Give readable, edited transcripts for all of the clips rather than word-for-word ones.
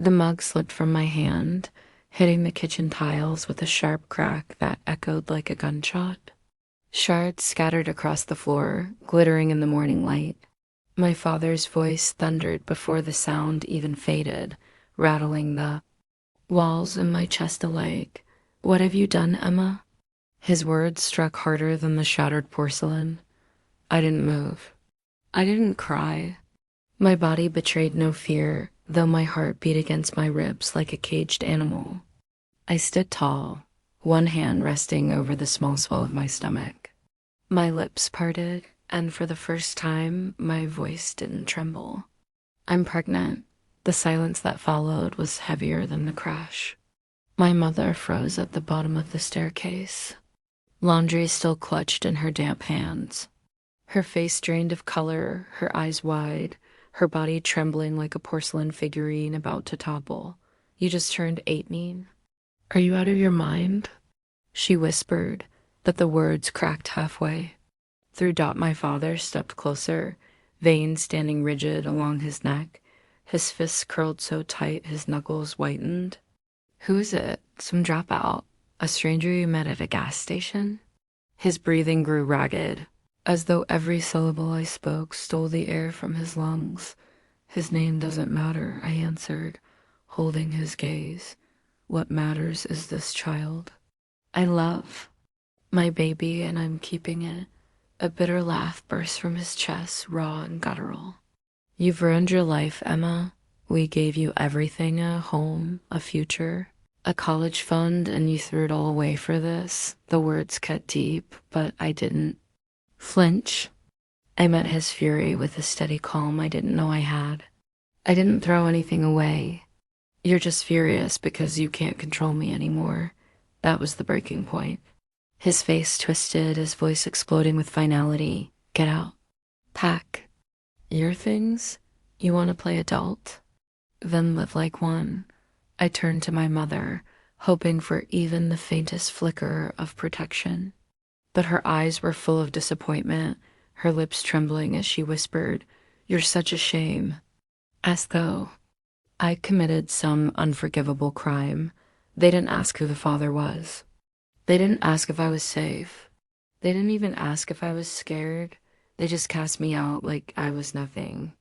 The mug slipped from my hand, hitting the kitchen tiles with a sharp crack that echoed like a gunshot. Shards scattered across the floor, glittering in the morning light. My father's voice thundered before the sound even faded, rattling the walls in my chest alike. "What have you done, Emma?" His words struck harder than the shattered porcelain. I didn't move. I didn't cry. My body betrayed no fear, though my heart beat against my ribs like a caged animal. I stood tall, one hand resting over the small swell of my stomach. My lips parted, and for the first time, my voice didn't tremble. "I'm pregnant." The silence that followed was heavier than the crash. My mother froze at the bottom of the staircase, laundry still clutched in her damp hands. Her face drained of color, her eyes wide, her body trembling like a porcelain figurine about to topple. "You just turned 18. Are you out of your mind?" She whispered, but the words cracked halfway. Through dot my father stepped closer, veins standing rigid along his neck, his fists curled so tight his knuckles whitened. "Who is it? Some dropout? A stranger you met at a gas station?" His breathing grew ragged, as though every syllable I spoke stole the air from his lungs. "His name doesn't matter," I answered, holding his gaze. "What matters is this child I love, my baby, and I'm keeping it." A bitter laugh burst from his chest, raw and guttural. "You've ruined your life, Emma. We gave you everything, a home, a future, a college fund, and you threw it all away for this." The words cut deep, but I didn't flinch. I met his fury with a steady calm I didn't know I had. "I didn't throw anything away. You're just furious because you can't control me anymore." That was the breaking point. His face twisted, his voice exploding with finality. "Get out. Pack your things. You want to play adult? Then live like one." I turned to my mother, hoping for even the faintest flicker of protection. But her eyes were full of disappointment, her lips trembling as she whispered, "You're such a shame." As though I committed some unforgivable crime. They didn't ask who the father was. They didn't ask if I was safe. They didn't even ask if I was scared. They just cast me out like I was nothing.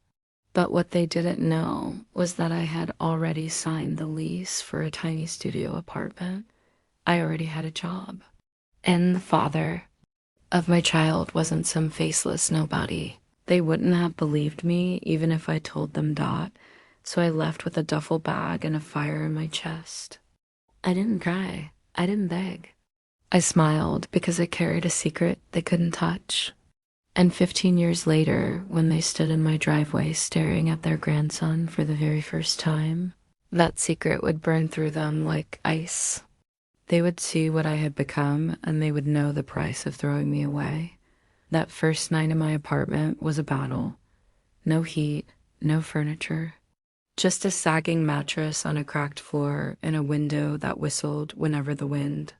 But what they didn't know was that I had already signed the lease for a tiny studio apartment. I already had a job. And the father of my child wasn't some faceless nobody. They wouldn't have believed me even if I told them Dot, so I left with a duffel bag and a fire in my chest. I didn't cry. I didn't beg. I smiled because I carried a secret they couldn't touch. And 15 years later, when they stood in my driveway staring at their grandson for the very first time, that secret would burn through them like ice. They would see what I had become, and they would know the price of throwing me away. That first night in my apartment was a battle. No heat, no furniture. Just a sagging mattress on a cracked floor and a window that whistled whenever the wind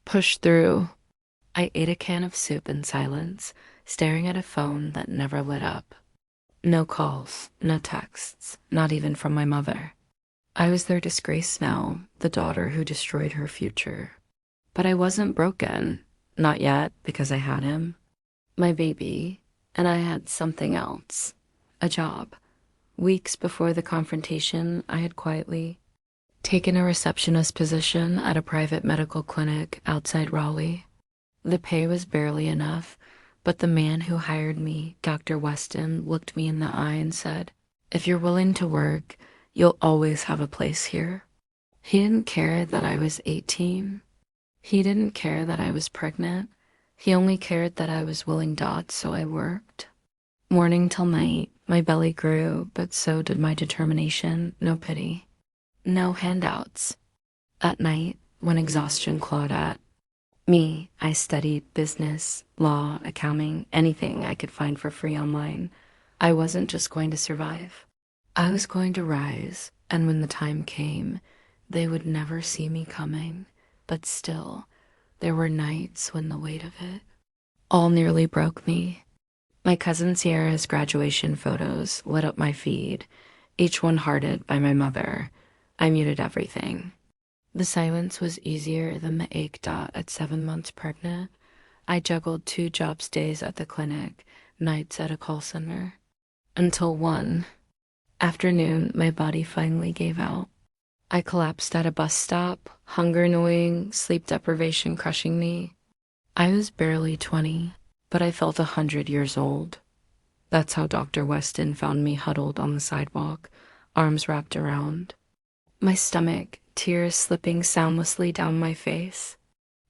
pushed through. I ate a can of soup in silence, staring at a phone that never lit up. No calls, no texts, not even from my mother. I was their disgrace now, the daughter who destroyed her future. But I wasn't broken. Not yet, because I had him. My baby. And I had something else. A job. Weeks before the confrontation, I had quietly taken a receptionist position at a private medical clinic outside Raleigh. The pay was barely enough, but the man who hired me, Dr. Weston, looked me in the eye and said, "If you're willing to work, you'll always have a place here." He didn't care that I was 18. He didn't care that I was pregnant. He only cared that I was willing Dot, so I worked. Morning till night, my belly grew, but so did my determination. No pity. No handouts. At night, when exhaustion clawed at me, I studied business, law, accounting, anything I could find for free online. I wasn't just going to survive. I was going to rise, and when the time came, they would never see me coming. But still, there were nights when the weight of it all nearly broke me. My cousin Sierra's graduation photos lit up my feed, each one hearted by my mother. I muted everything. The silence was easier than the ache dot at 7 months pregnant. I juggled 2 jobs, days at the clinic, nights at a call center. Until one afternoon, my body finally gave out. I collapsed at a bus stop, hunger gnawing, sleep deprivation crushing me. I was barely 20, but I felt 100 years old. That's how Dr. Weston found me huddled on the sidewalk, arms wrapped around my stomach, tears slipping soundlessly down my face.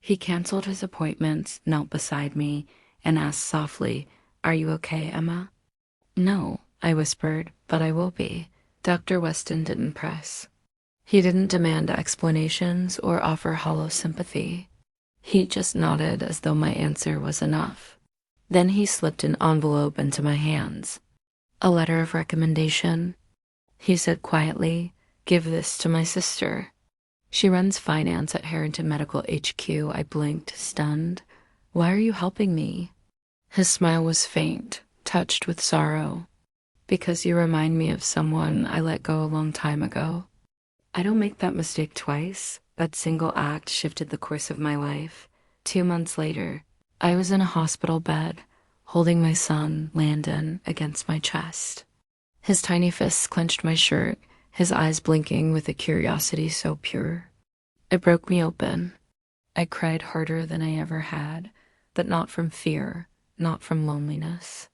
He canceled his appointments, knelt beside me, and asked softly, "Are you okay, Emma?" "No," I whispered, "but I will be." Dr. Weston didn't press. He didn't demand explanations or offer hollow sympathy. He just nodded as though my answer was enough. Then he slipped an envelope into my hands. "A letter of recommendation," he said quietly. "Give this to my sister. She runs finance at Harrington Medical HQ." I blinked, stunned. "Why are you helping me?" His smile was faint, touched with sorrow. "Because you remind me of someone I let go a long time ago." I don't make that mistake twice. That single act shifted the course of my life. 2 months later, I was in a hospital bed, holding my son, Landon, against my chest. His tiny fists clenched my shirt, his eyes blinking with a curiosity so pure. It broke me open. I cried harder than I ever had, but not from fear, not from loneliness.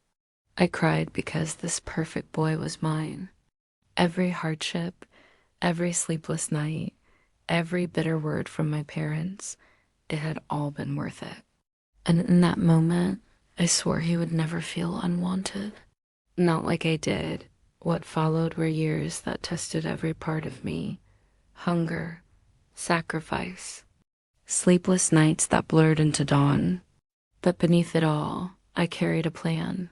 I cried because this perfect boy was mine. Every hardship, every sleepless night, every bitter word from my parents, it had all been worth it. And in that moment, I swore he would never feel unwanted. Not like I did. What followed were years that tested every part of me. Hunger, sacrifice, sleepless nights that blurred into dawn. But beneath it all, I carried a plan.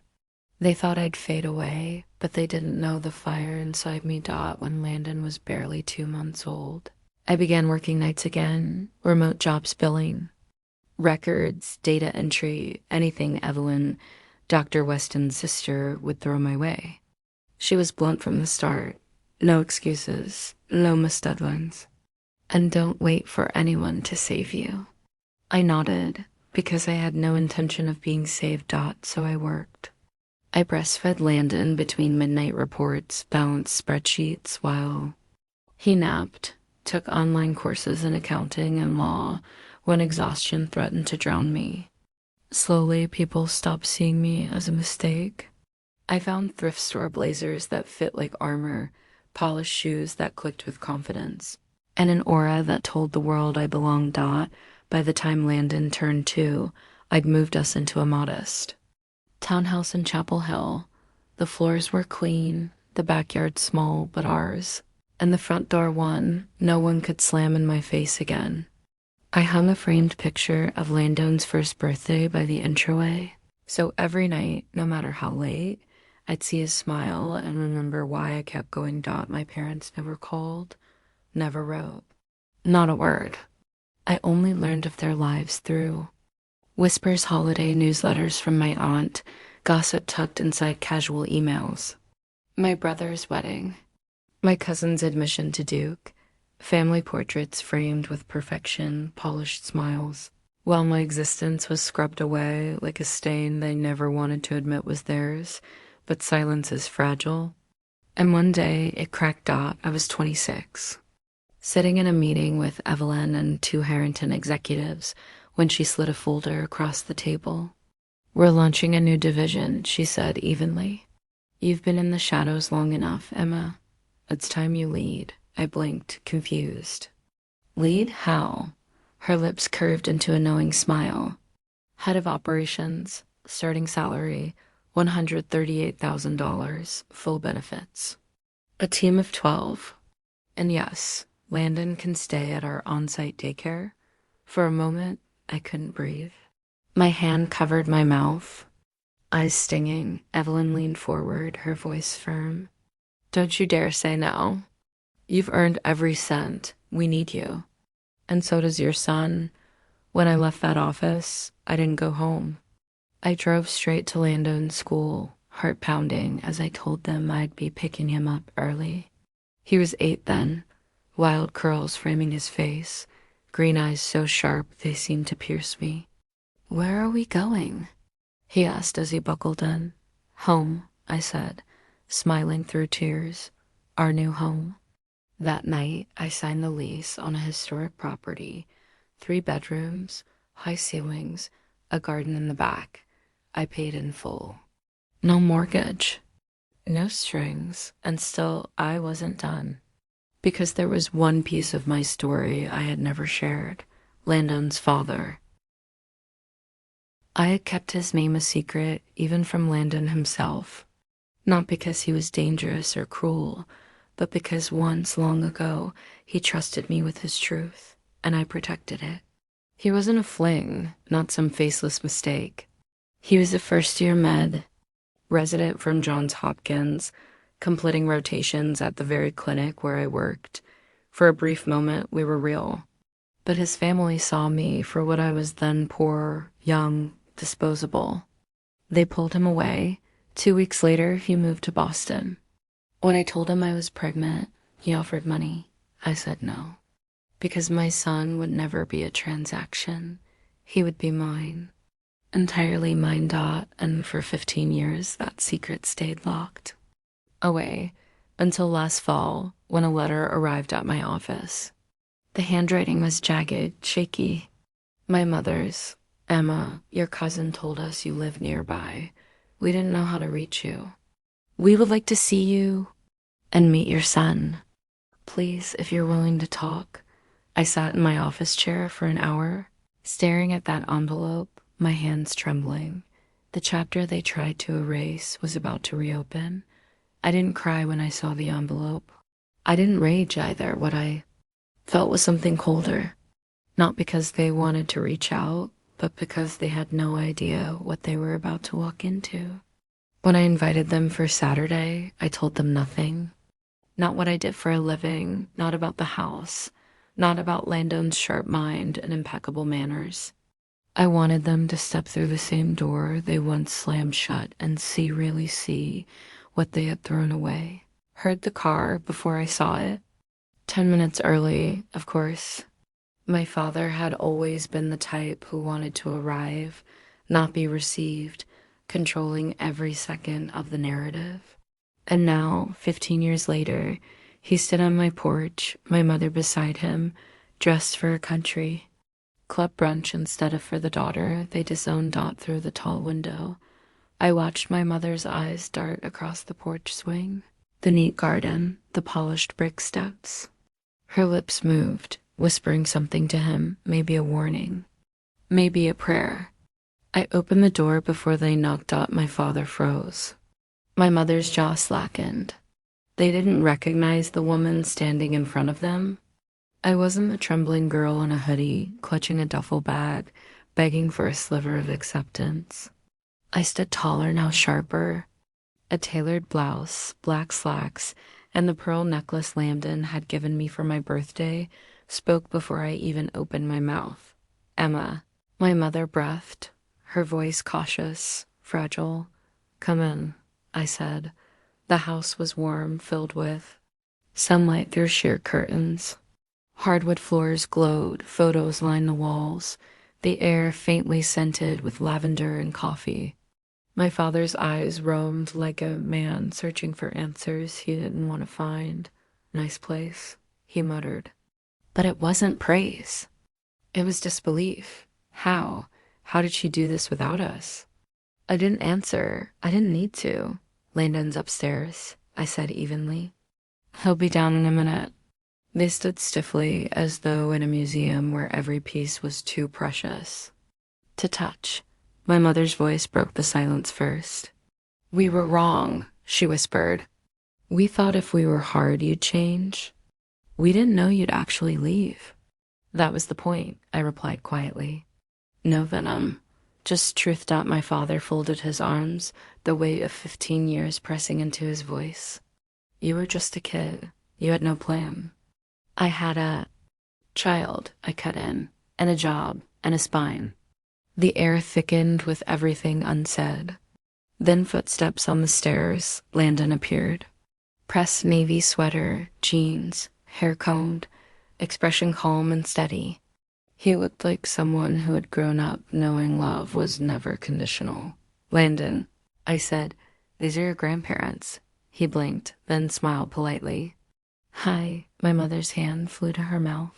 They thought I'd fade away, but they didn't know the fire inside me when Landon was barely 2 months old. I began working nights again, remote jobs billing. Records, data entry, anything Evelyn, Dr. Weston's sister, would throw my way. She was blunt from the start. No excuses, no missed deadlines. And don't wait for anyone to save you. I nodded, because I had no intention of being saved. So I worked. I breastfed Landon between midnight reports, balanced spreadsheets while he napped, took online courses in accounting and law when exhaustion threatened to drown me. Slowly, people stopped seeing me as a mistake. I found thrift store blazers that fit like armor, polished shoes that clicked with confidence, and an aura that told the world I belonged. By the time Landon turned 2, I'd moved us into a modest townhouse in Chapel Hill. The floors were clean, the backyard small but ours, and the front door one no one could slam in my face again. I hung a framed picture of Landon's first birthday by the entryway, so every night, no matter how late, I'd see his smile and remember why I kept going. My parents never called, never wrote, not a word. I only learned of their lives through whispers, holiday newsletters from my aunt, gossip tucked inside casual emails. My brother's wedding, my cousin's admission to Duke, family portraits framed with perfection, polished smiles, while my existence was scrubbed away like a stain they never wanted to admit was theirs, but silence is fragile. And one day it cracked. I was 26, sitting in a meeting with Evelyn and 2 Harrington executives when she slid a folder across the table. "We're launching a new division," she said evenly. "You've been in the shadows long enough, Emma. It's time you lead." I blinked, confused. "Lead? How?" Her lips curved into a knowing smile. "Head of operations, starting salary, $138,000, full benefits. A team of 12. And yes, Landon can stay at our on-site daycare." For a moment, I couldn't breathe. My hand covered my mouth, eyes stinging. Evelyn leaned forward, her voice firm. "Don't you dare say no. You've earned every cent. We need you. And so does your son. When I left that office, I didn't go home. I drove straight to Landon's school, heart pounding as I told them I'd be picking him up early. He was 8 then, wild curls framing his face, green eyes so sharp they seemed to pierce me. "Where are we going?" he asked as he buckled in. "Home," I said, smiling through tears. "Our new home." That night, I signed the lease on a historic property, 3 bedrooms, high ceilings, a garden in the back. I paid in full. No mortgage, no strings, and still I wasn't done. Because there was one piece of my story I had never shared: Landon's father. I had kept his name a secret even from Landon himself, not because he was dangerous or cruel, but because once, long ago, he trusted me with his truth, and I protected it. He wasn't a fling, not some faceless mistake. He was a first-year med, resident from Johns Hopkins, completing rotations at the very clinic where I worked. For a brief moment, we were real. But his family saw me for what I was then: poor, young, disposable. They pulled him away. 2 weeks later, he moved to Boston. When I told him I was pregnant, he offered money. I said no, because my son would never be a transaction. He would be mine, entirely mine. And for 15 years, that secret stayed locked away until last fall when a letter arrived at my office. The handwriting was jagged, shaky. My mother's. "Emma, your cousin told us you live nearby. We didn't know how to reach you. We would like to see you and meet your son. Please, if you're willing to talk." I sat in my office chair for an hour, staring at that envelope, my hands trembling. The chapter they tried to erase was about to reopen. I didn't cry when I saw the envelope. I didn't rage either. What I felt was something colder. Not because they wanted to reach out, but because they had no idea what they were about to walk into. When I invited them for Saturday, I told them nothing. Not what I did for a living, not about the house, not about Landon's sharp mind and impeccable manners. I wanted them to step through the same door they once slammed shut and really see what they had thrown away. Heard the car before I saw it. 10 minutes early, of course. My father had always been the type who wanted to arrive, not be received, controlling every second of the narrative. And now, 15 years later, he stood on my porch, my mother beside him, dressed for a country. Club brunch instead of for the daughter, they disowned Dot through the tall window. I watched my mother's eyes dart across the porch swing, the neat garden, the polished brick steps. Her lips moved, whispering something to him, maybe a warning, maybe a prayer. I opened the door before they knocked out. My father froze. My mother's jaw slackened. They didn't recognize the woman standing in front of them. I wasn't a trembling girl in a hoodie, clutching a duffel bag, begging for a sliver of acceptance. I stood taller, now sharper. A tailored blouse, black slacks, and the pearl necklace Landon had given me for my birthday spoke before I even opened my mouth. "Emma," my mother breathed, her voice cautious, fragile. "Come in," I said. The house was warm, filled with sunlight through sheer curtains. Hardwood floors glowed, photos lined the walls, the air faintly scented with lavender and coffee. My father's eyes roamed like a man searching for answers he didn't want to find. "Nice place," he muttered. But it wasn't praise. It was disbelief. How? How did she do this without us? I didn't answer. I didn't need to. "Landon's upstairs," I said evenly. "He'll be down in a minute." They stood stiffly, as though in a museum where every piece was too precious to touch. My mother's voice broke the silence first. "We were wrong," she whispered. "We thought if we were hard, you'd change. We didn't know you'd actually leave." "That was the point," I replied quietly. "No venom, just truth." My father folded his arms, the weight of 15 years pressing into his voice. "You were just a kid. You had no plan." "I had a child," I cut in, "and a job, and a spine." The air thickened with everything unsaid. Then footsteps on the stairs. Landon appeared. Pressed navy sweater, jeans, hair combed, expression calm and steady. He looked like someone who had grown up knowing love was never conditional. Landon, I said, these are your grandparents. He blinked, then smiled politely. Hi, my mother's hand flew to her mouth.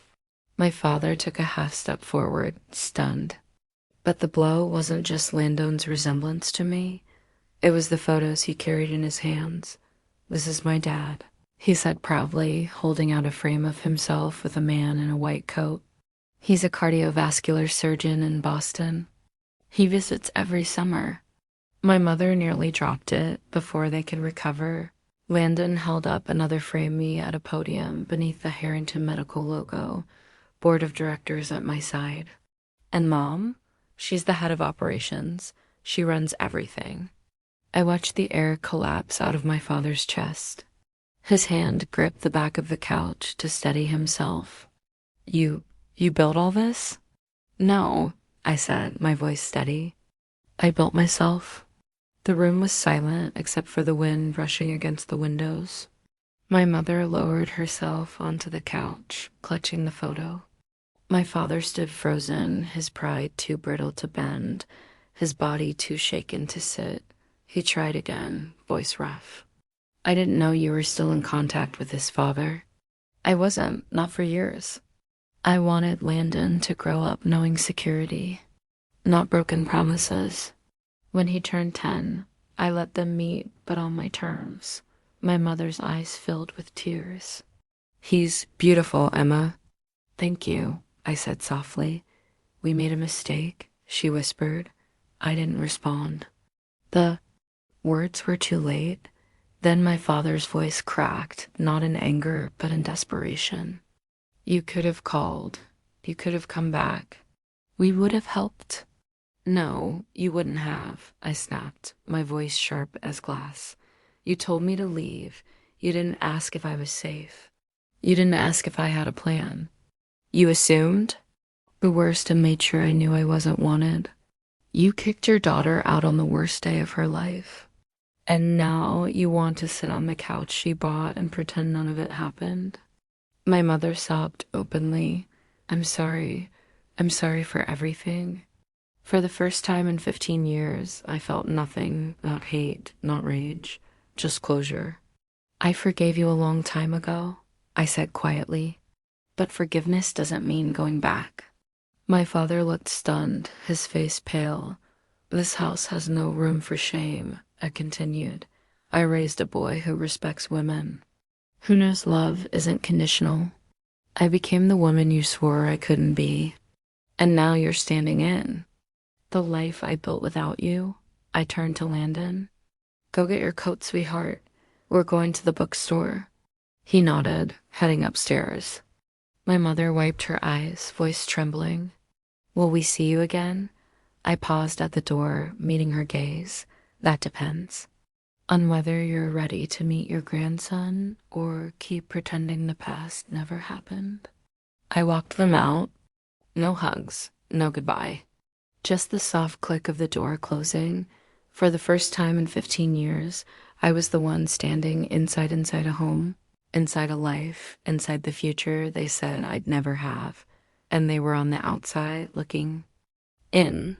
My father took a half step forward, stunned. But the blow wasn't just Landon's resemblance to me. It was the photos he carried in his hands. This is my dad, he said proudly, holding out a frame of himself with a man in a white coat. He's a cardiovascular surgeon in Boston. He visits every summer. My mother nearly dropped it before they could recover. Landon held up another frame me at a podium beneath the Harrington Medical logo, board of directors at my side. And Mom? She's the head of operations. She runs everything. I watched the air collapse out of my father's chest. His hand gripped the back of the couch to steady himself. You built all this? No, I said, my voice steady. I built myself. The room was silent except for the wind rushing against the windows. My mother lowered herself onto the couch, clutching the photo. My father stood frozen, his pride too brittle to bend, his body too shaken to sit. He tried again, voice rough. I didn't know you were still in contact with his father. I wasn't, not for years. I wanted Landon to grow up knowing security, not broken promises. When he turned 10, I let them meet, but on my terms. My mother's eyes filled with tears. He's beautiful, Emma. Thank you, I said softly. We made a mistake, she whispered. I didn't respond. The words were too late. Then my father's voice cracked, not in anger, but in desperation. You could have called. You could have come back. We would have helped. No, you wouldn't have, I snapped, my voice sharp as glass. You told me to leave. You didn't ask if I was safe. You didn't ask if I had a plan. You assumed? The worst, and made sure I knew I wasn't wanted. You kicked your daughter out on the worst day of her life. And now you want to sit on the couch she bought and pretend none of it happened? My mother sobbed openly. I'm sorry. I'm sorry for everything. For the first time in 15 years, I felt nothing, not hate, not rage, just closure. I forgave you a long time ago, I said quietly. But forgiveness doesn't mean going back. My father looked stunned, his face pale. This house has no room for shame, I continued. I raised a boy who respects women, who knows love isn't conditional. I became the woman you swore I couldn't be. And now you're standing in. The life I built without you. I turned to Landon. Go get your coat, sweetheart. We're going to the bookstore. He nodded, heading upstairs. My mother wiped her eyes, voice trembling. Will we see you again? I paused at the door, meeting her gaze. That depends. On whether you're ready to meet your grandson or keep pretending the past never happened. I walked them out. No hugs, no goodbye. Just the soft click of the door closing. For the first time in 15 years, I was the one standing inside a home, inside a life, inside the future they said I'd never have. And they were on the outside looking in.